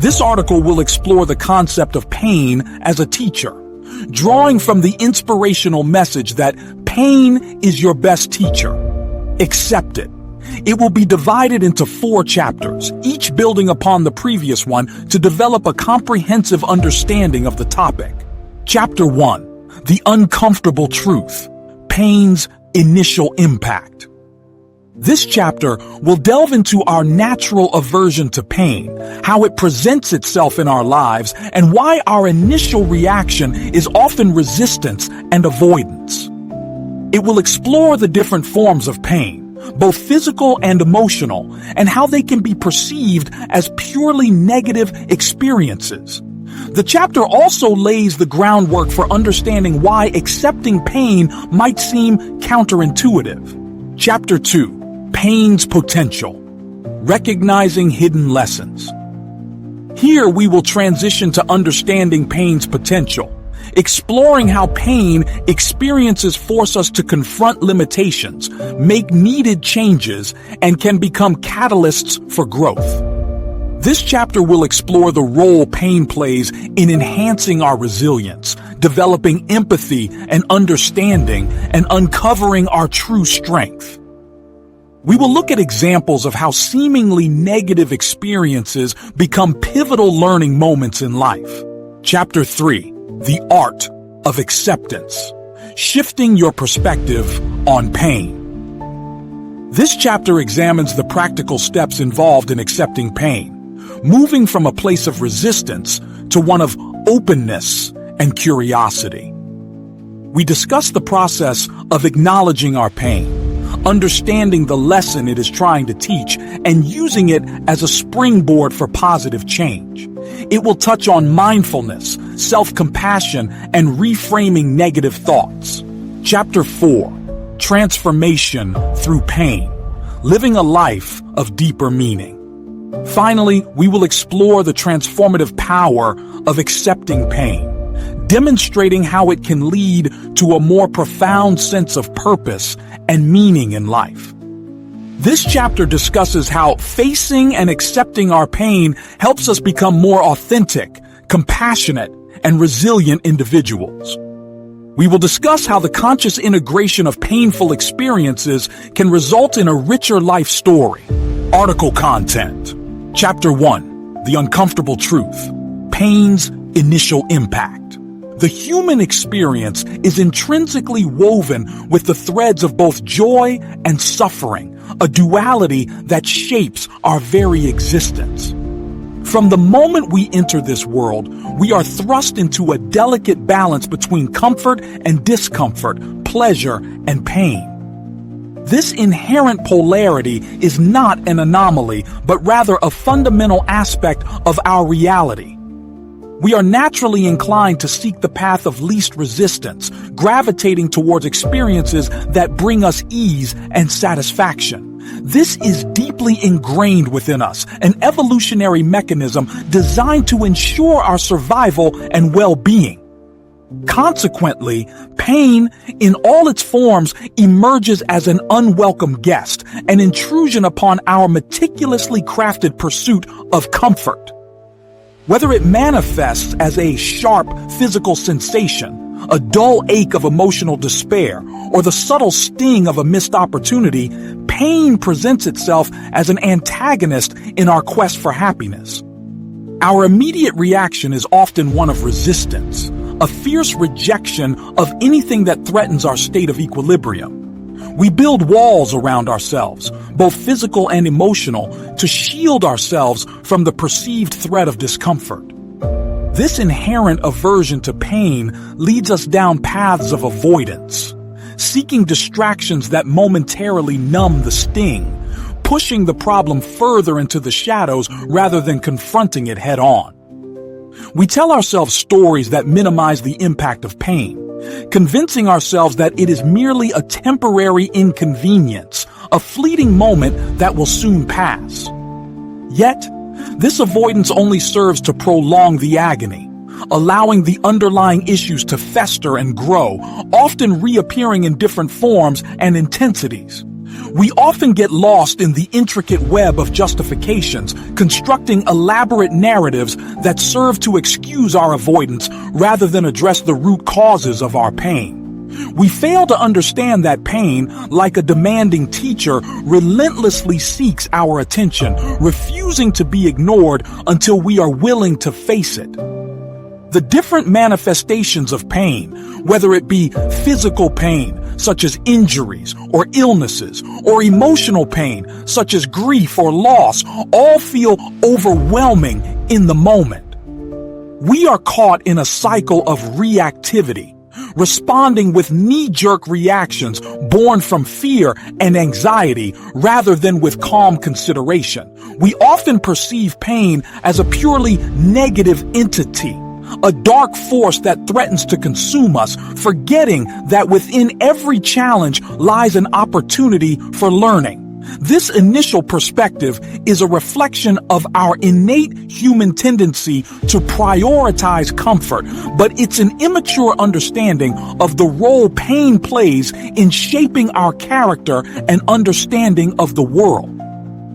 This article will explore the concept of pain as a teacher, drawing from the inspirational message that pain is your best teacher. Accept it. It will be divided into 4 chapters, each building upon the previous one to develop a comprehensive understanding of the topic. Chapter 1. The Uncomfortable Truth. Pain's Initial Impact. This chapter will delve into our natural aversion to pain, how it presents itself in our lives, and why our initial reaction is often resistance and avoidance. It will explore the different forms of pain, both physical and emotional, and how they can be perceived as purely negative experiences. The chapter also lays the groundwork for understanding why accepting pain might seem counterintuitive. Chapter 2. Pain's Potential. Recognizing Hidden Lessons. Here we will transition to understanding pain's potential, exploring how pain experiences force us to confront limitations, make needed changes, and can become catalysts for growth. This chapter will explore the role pain plays in enhancing our resilience, developing empathy and understanding, and uncovering our true strength. We will look at examples of how seemingly negative experiences become pivotal learning moments in life. Chapter 3. The Art of Acceptance. Shifting your perspective on pain. This chapter examines the practical steps involved in accepting pain, moving from a place of resistance to one of openness and curiosity. We discuss the process of acknowledging our pain, understanding the lesson it is trying to teach, and using it as a springboard for positive change. It will touch on mindfulness, self-compassion, and reframing negative thoughts. Chapter 4. Transformation Through Pain. Living a life of deeper meaning. Finally, we will explore the transformative power of accepting pain, demonstrating how it can lead to a more profound sense of purpose and meaning in life. This chapter discusses how facing and accepting our pain helps us become more authentic, compassionate, and resilient individuals. We will discuss how the conscious integration of painful experiences can result in a richer life story. Article content. Chapter 1. The Uncomfortable Truth. Pain's Initial Impact. The human experience is intrinsically woven with the threads of both joy and suffering, a duality that shapes our very existence. From the moment we enter this world, we are thrust into a delicate balance between comfort and discomfort, pleasure and pain. This inherent polarity is not an anomaly, but rather a fundamental aspect of our reality. We are naturally inclined to seek the path of least resistance, gravitating towards experiences that bring us ease and satisfaction. This is deeply ingrained within us, an evolutionary mechanism designed to ensure our survival and well-being. Consequently, pain in all its forms emerges as an unwelcome guest, an intrusion upon our meticulously crafted pursuit of comfort. Whether it manifests as a sharp physical sensation, a dull ache of emotional despair, or the subtle sting of a missed opportunity, pain presents itself as an antagonist in our quest for happiness. Our immediate reaction is often one of resistance, a fierce rejection of anything that threatens our state of equilibrium. We build walls around ourselves, both physical and emotional, to shield ourselves from the perceived threat of discomfort. This inherent aversion to pain leads us down paths of avoidance, seeking distractions that momentarily numb the sting, pushing the problem further into the shadows rather than confronting it head on. We tell ourselves stories that minimize the impact of pain, convincing ourselves that it is merely a temporary inconvenience, a fleeting moment that will soon pass. Yet, this avoidance only serves to prolong the agony, allowing the underlying issues to fester and grow, often reappearing in different forms and intensities. We often get lost in the intricate web of justifications, constructing elaborate narratives that serve to excuse our avoidance rather than address the root causes of our pain. We fail to understand that pain, like a demanding teacher, relentlessly seeks our attention, refusing to be ignored until we are willing to face it. The different manifestations of pain, whether it be physical pain, such as injuries or illnesses, or emotional pain, such as grief or loss, all feel overwhelming in the moment. We are caught in a cycle of reactivity, responding with knee-jerk reactions born from fear and anxiety rather than with calm consideration. We often perceive pain as a purely negative entity, a dark force that threatens to consume us, forgetting that within every challenge lies an opportunity for learning. This initial perspective is a reflection of our innate human tendency to prioritize comfort, but it's an immature understanding of the role pain plays in shaping our character and understanding of the world.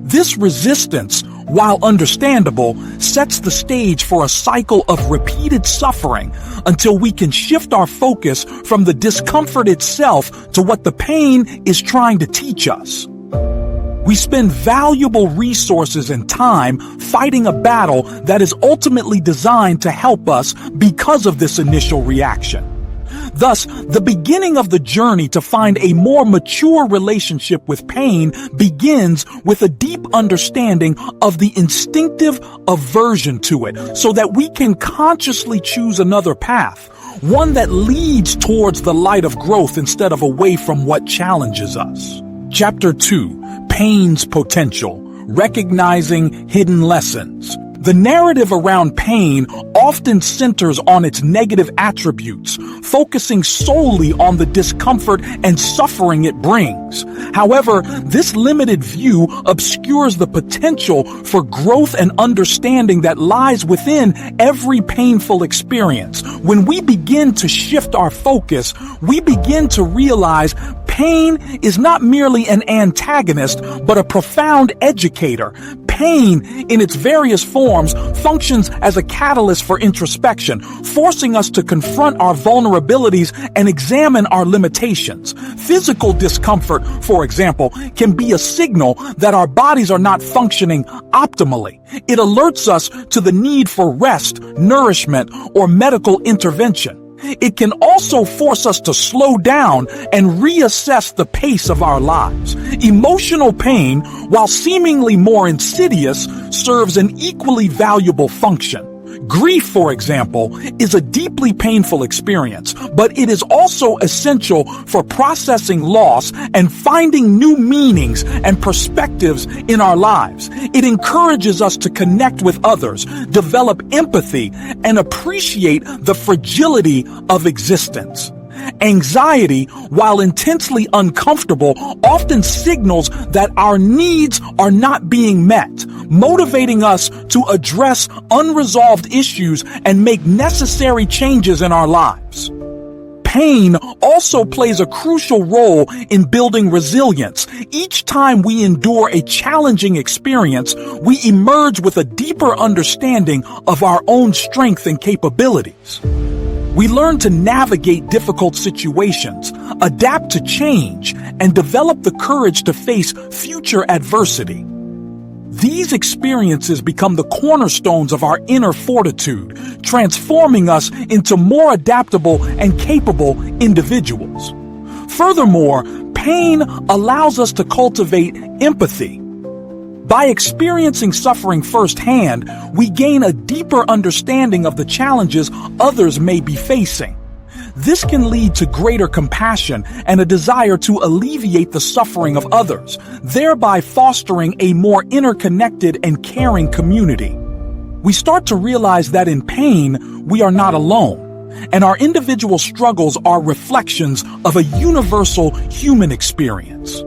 This resistance, while understandable, sets the stage for a cycle of repeated suffering until we can shift our focus from the discomfort itself to what the pain is trying to teach us. We spend valuable resources and time fighting a battle that is ultimately designed to help us because of this initial reaction. Thus, the beginning of the journey to find a more mature relationship with pain begins with a deep understanding of the instinctive aversion to it, so that we can consciously choose another path, one that leads towards the light of growth instead of away from what challenges us. Chapter 2. Pain's Potential. Recognizing Hidden Lessons. The narrative around pain often centers on its negative attributes, focusing solely on the discomfort and suffering it brings. However, this limited view obscures the potential for growth and understanding that lies within every painful experience. When we begin to shift our focus, we begin to realize pain is not merely an antagonist, but a profound educator. Pain, in its various forms, functions as a catalyst for introspection, forcing us to confront our vulnerabilities and examine our limitations. Physical discomfort, for example, can be a signal that our bodies are not functioning optimally. It alerts us to the need for rest, nourishment, or medical intervention. It can also force us to slow down and reassess the pace of our lives. Emotional pain, while seemingly more insidious, serves an equally valuable function. Grief, for example, is a deeply painful experience, but it is also essential for processing loss and finding new meanings and perspectives in our lives. It encourages us to connect with others, develop empathy, and appreciate the fragility of existence. Anxiety, while intensely uncomfortable, often signals that our needs are not being met, motivating us to address unresolved issues and make necessary changes in our lives. Pain also plays a crucial role in building resilience. Each time we endure a challenging experience, we emerge with a deeper understanding of our own strength and capabilities. We learn to navigate difficult situations, adapt to change, and develop the courage to face future adversity. These experiences become the cornerstones of our inner fortitude, transforming us into more adaptable and capable individuals. Furthermore, pain allows us to cultivate empathy. By experiencing suffering firsthand, we gain a deeper understanding of the challenges others may be facing. This can lead to greater compassion and a desire to alleviate the suffering of others, thereby fostering a more interconnected and caring community. We start to realize that in pain, we are not alone, and our individual struggles are reflections of a universal human experience.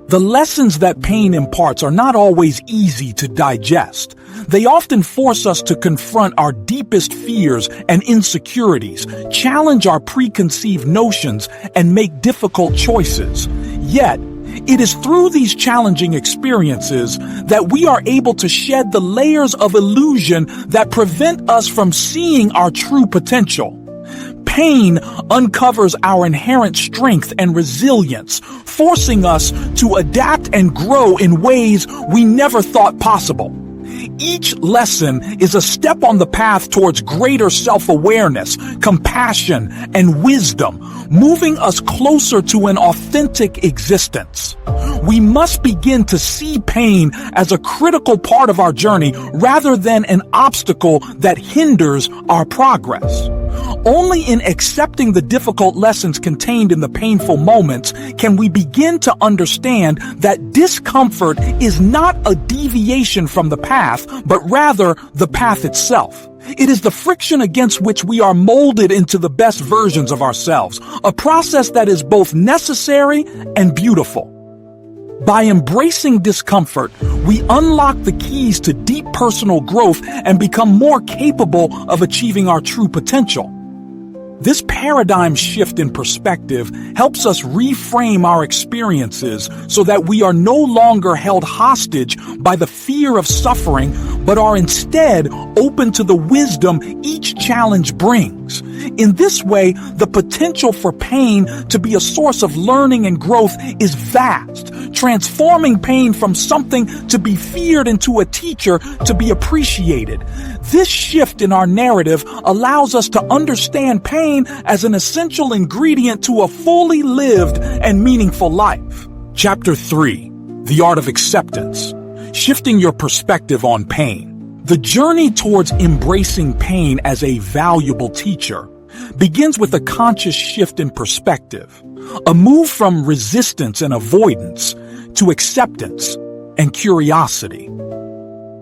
The lessons that pain imparts are not always easy to digest. They often force us to confront our deepest fears and insecurities, challenge our preconceived notions, and make difficult choices. Yet, It is through these challenging experiences that we are able to shed the layers of illusion that prevent us from seeing our true potential. Pain uncovers our inherent strength and resilience, forcing us to adapt and grow in ways we never thought possible. Each lesson is a step on the path towards greater self-awareness, compassion, and wisdom, moving us closer to an authentic existence. We must begin to see pain as a critical part of our journey rather than an obstacle that hinders our progress. Only in accepting the difficult lessons contained in the painful moments can we begin to understand that discomfort is not a deviation from the path, but rather the path itself. It is the friction against which we are molded into the best versions of ourselves, a process that is both necessary and beautiful. By embracing discomfort, we unlock the keys to deep personal growth and become more capable of achieving our true potential. This paradigm shift in perspective helps us reframe our experiences so that we are no longer held hostage by the fear of suffering, but are instead open to the wisdom each challenge brings. In this way, the potential for pain to be a source of learning and growth is vast, transforming pain from something to be feared into a teacher to be appreciated. This shift in our narrative allows us to understand pain as an essential ingredient to a fully lived and meaningful life. Chapter 3, The Art of Acceptance, Shifting Your Perspective on Pain. The journey towards embracing pain as a valuable teacher begins with a conscious shift in perspective, a move from resistance and avoidance to acceptance and curiosity.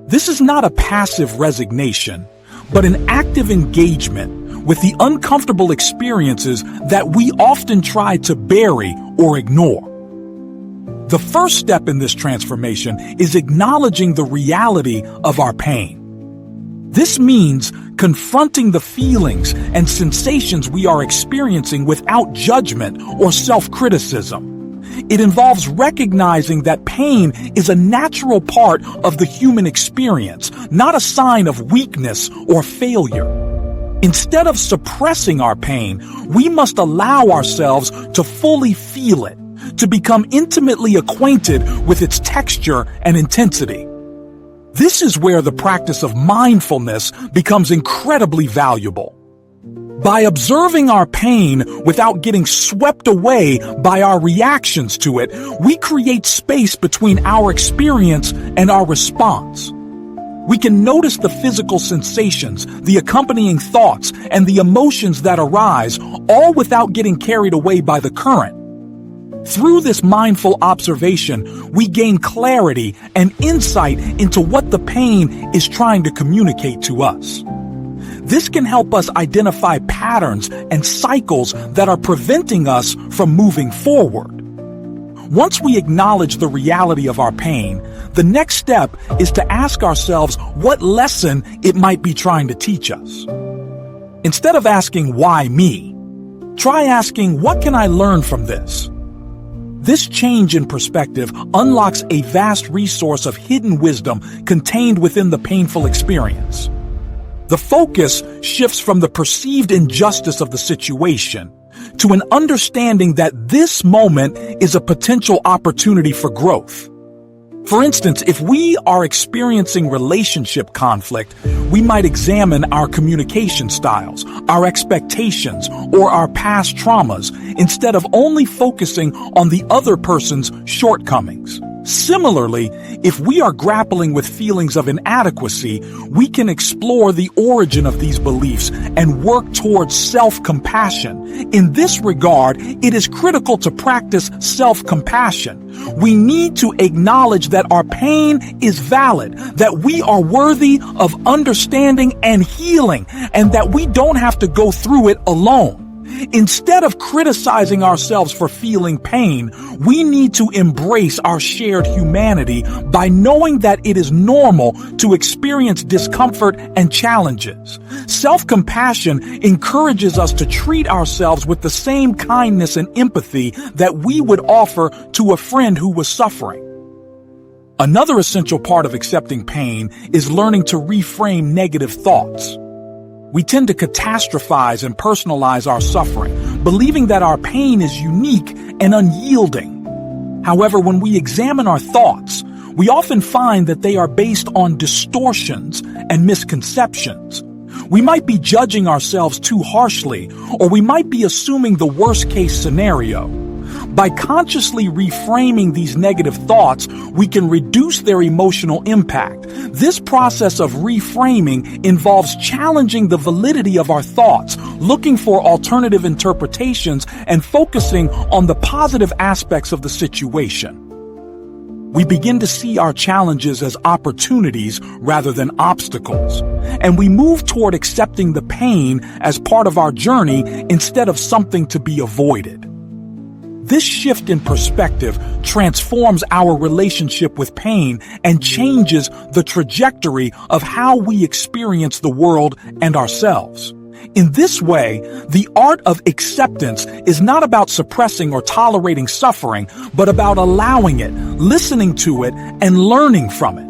This is not a passive resignation, but an active engagement with the uncomfortable experiences that we often try to bury or ignore. The first step in this transformation is acknowledging the reality of our pain. This means confronting the feelings and sensations we are experiencing without judgment or self-criticism. It involves recognizing that pain is a natural part of the human experience, not a sign of weakness or failure. Instead of suppressing our pain, we must allow ourselves to fully feel it, to become intimately acquainted with its texture and intensity. This is where the practice of mindfulness becomes incredibly valuable. By observing our pain without getting swept away by our reactions to it, we create space between our experience and our response. We can notice the physical sensations, the accompanying thoughts, and the emotions that arise, all without getting carried away by the current. Through this mindful observation, we gain clarity and insight into what the pain is trying to communicate to us. This can help us identify patterns and cycles that are preventing us from moving forward. Once we acknowledge the reality of our pain, the next step is to ask ourselves what lesson it might be trying to teach us. Instead of asking, "Why me?" try asking, "What can I learn from this?" This change in perspective unlocks a vast resource of hidden wisdom contained within the painful experience. The focus shifts from the perceived injustice of the situation to an understanding that this moment is a potential opportunity for growth. For instance, if we are experiencing relationship conflict, we might examine our communication styles, our expectations, or our past traumas instead of only focusing on the other person's shortcomings. Similarly, if we are grappling with feelings of inadequacy, we can explore the origin of these beliefs and work towards self-compassion. In this regard, it is critical to practice self-compassion. We need to acknowledge that our pain is valid, that we are worthy of understanding and healing, and that we don't have to go through it alone. Instead of criticizing ourselves for feeling pain, we need to embrace our shared humanity by knowing that it is normal to experience discomfort and challenges. Self-compassion encourages us to treat ourselves with the same kindness and empathy that we would offer to a friend who was suffering. Another essential part of accepting pain is learning to reframe negative thoughts. We tend to catastrophize and personalize our suffering, believing that our pain is unique and unyielding. However, when we examine our thoughts, we often find that they are based on distortions and misconceptions. We might be judging ourselves too harshly, or we might be assuming the worst-case scenario. By consciously reframing these negative thoughts, we can reduce their emotional impact. This process of reframing involves challenging the validity of our thoughts, looking for alternative interpretations, and focusing on the positive aspects of the situation. We begin to see our challenges as opportunities rather than obstacles, and we move toward accepting the pain as part of our journey instead of something to be avoided. This shift in perspective transforms our relationship with pain and changes the trajectory of how we experience the world and ourselves. In this way, the art of acceptance is not about suppressing or tolerating suffering, but about allowing it, listening to it, and learning from it.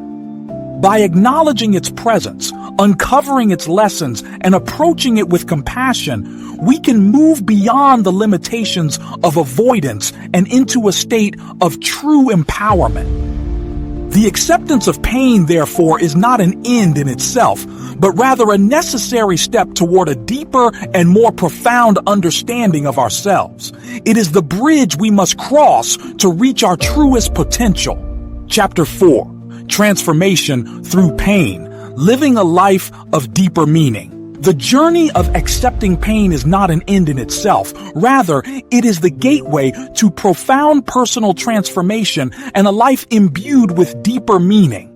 By acknowledging its presence, uncovering its lessons, and approaching it with compassion, we can move beyond the limitations of avoidance and into a state of true empowerment. The acceptance of pain, therefore, is not an end in itself, but rather a necessary step toward a deeper and more profound understanding of ourselves. It is the bridge we must cross to reach our truest potential. Chapter 4. Transformation through pain, living a life of deeper meaning. The journey of accepting pain is not an end in itself. Rather, it is the gateway to profound personal transformation and a life imbued with deeper meaning.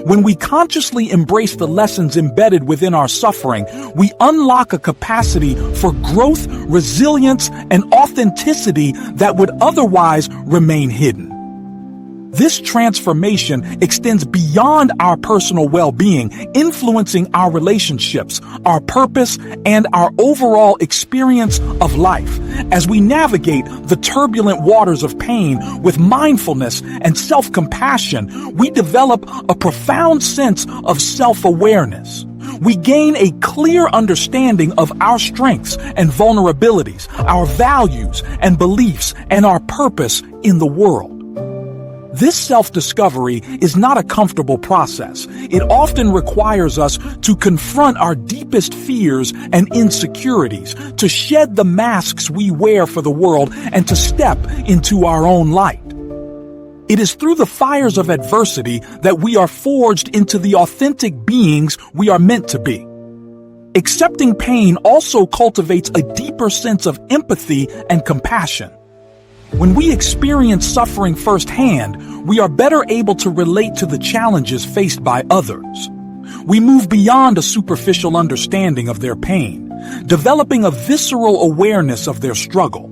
When we consciously embrace the lessons embedded within our suffering, we unlock a capacity for growth, resilience, and authenticity that would otherwise remain hidden. This transformation extends beyond our personal well-being, influencing our relationships, our purpose, and our overall experience of life. As we navigate the turbulent waters of pain with mindfulness and self-compassion, we develop a profound sense of self-awareness. We gain a clear understanding of our strengths and vulnerabilities, our values and beliefs, and our purpose in the world. This self-discovery is not a comfortable process. It often requires us to confront our deepest fears and insecurities, to shed the masks we wear for the world, and to step into our own light. It is through the fires of adversity that we are forged into the authentic beings we are meant to be. Accepting pain also cultivates a deeper sense of empathy and compassion. When we experience suffering firsthand, we are better able to relate to the challenges faced by others. We move beyond a superficial understanding of their pain, developing a visceral awareness of their struggle.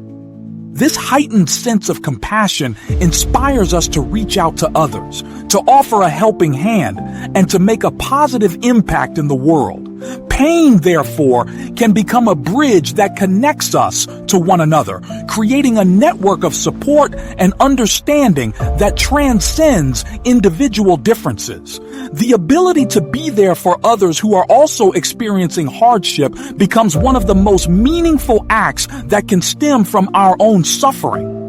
This heightened sense of compassion inspires us to reach out to others, to offer a helping hand, and to make a positive impact in the world. Pain, therefore, can become a bridge that connects us to one another, creating a network of support and understanding that transcends individual differences. The ability to be there for others who are also experiencing hardship becomes one of the most meaningful acts that can stem from our own suffering.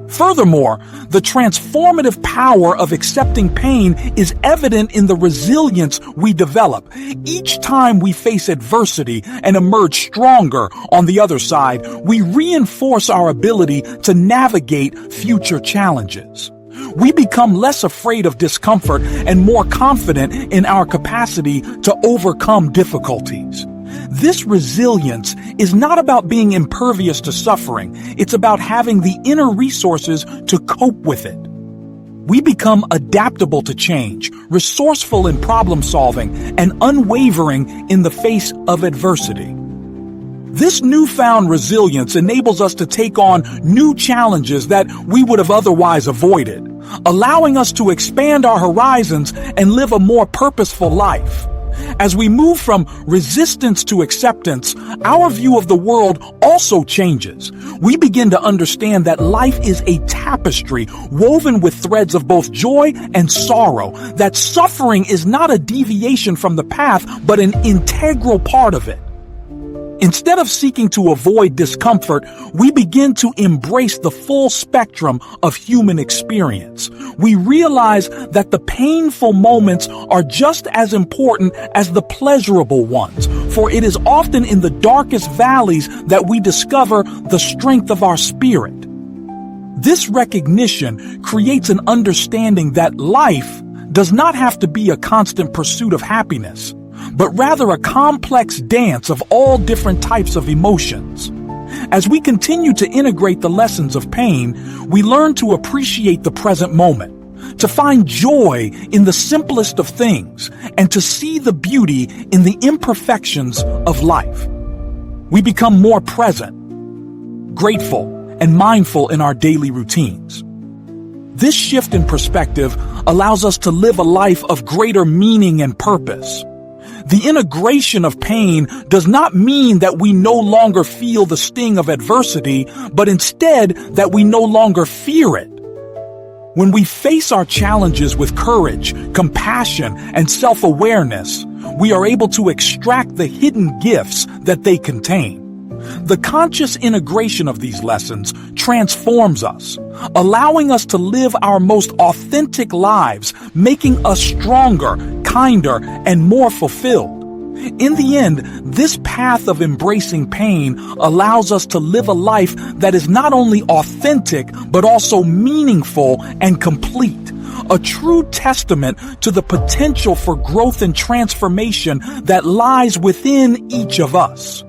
Furthermore, the transformative power of accepting pain is evident in the resilience we develop. Each time we face adversity and emerge stronger on the other side, we reinforce our ability to navigate future challenges. We become less afraid of discomfort and more confident in our capacity to overcome difficulties. This resilience is not about being impervious to suffering. It's about having the inner resources to cope with it. We become adaptable to change, resourceful in problem solving, and unwavering in the face of adversity. This newfound resilience enables us to take on new challenges that we would have otherwise avoided, allowing us to expand our horizons and live a more purposeful life. As we move from resistance to acceptance, our view of the world also changes. We begin to understand that life is a tapestry woven with threads of both joy and sorrow, that suffering is not a deviation from the path, but an integral part of it. Instead of seeking to avoid discomfort, we begin to embrace the full spectrum of human experience. We realize that the painful moments are just as important as the pleasurable ones, for it is often in the darkest valleys that we discover the strength of our spirit. This recognition creates an understanding that life does not have to be a constant pursuit of happiness, but rather a complex dance of all different types of emotions. As we continue to integrate the lessons of pain, we learn to appreciate the present moment, to find joy in the simplest of things, and to see the beauty in the imperfections of life. We become more present, grateful, and mindful in our daily routines. This shift in perspective allows us to live a life of greater meaning and purpose. The integration of pain does not mean that we no longer feel the sting of adversity, but instead that we no longer fear it. When we face our challenges with courage, compassion, and self-awareness, we are able to extract the hidden gifts that they contain. The conscious integration of these lessons transforms us, allowing us to live our most authentic lives, making us stronger, kinder, and more fulfilled. In the end, this path of embracing pain allows us to live a life that is not only authentic, but also meaningful and complete. A true testament to the potential for growth and transformation that lies within each of us.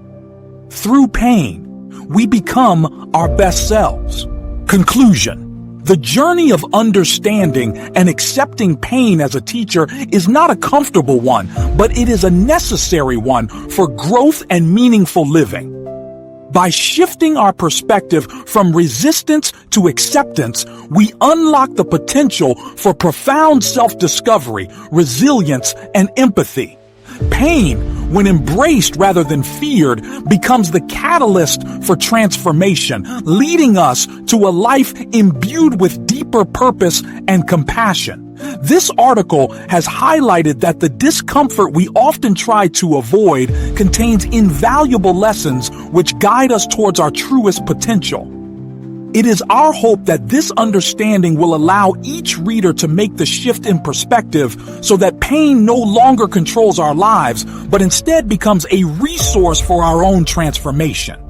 Through pain, we become our best selves. Conclusion. The journey of understanding and accepting pain as a teacher is not a comfortable one, but it is a necessary one for growth and meaningful living. By shifting our perspective from resistance to acceptance, we unlock the potential for profound self-discovery, resilience, and empathy. Pain, when embraced rather than feared, becomes the catalyst for transformation, leading us to a life imbued with deeper purpose and compassion. This article has highlighted that the discomfort we often try to avoid contains invaluable lessons which guide us towards our truest potential. It is our hope that this understanding will allow each reader to make the shift in perspective so that pain no longer controls our lives, but instead becomes a resource for our own transformation.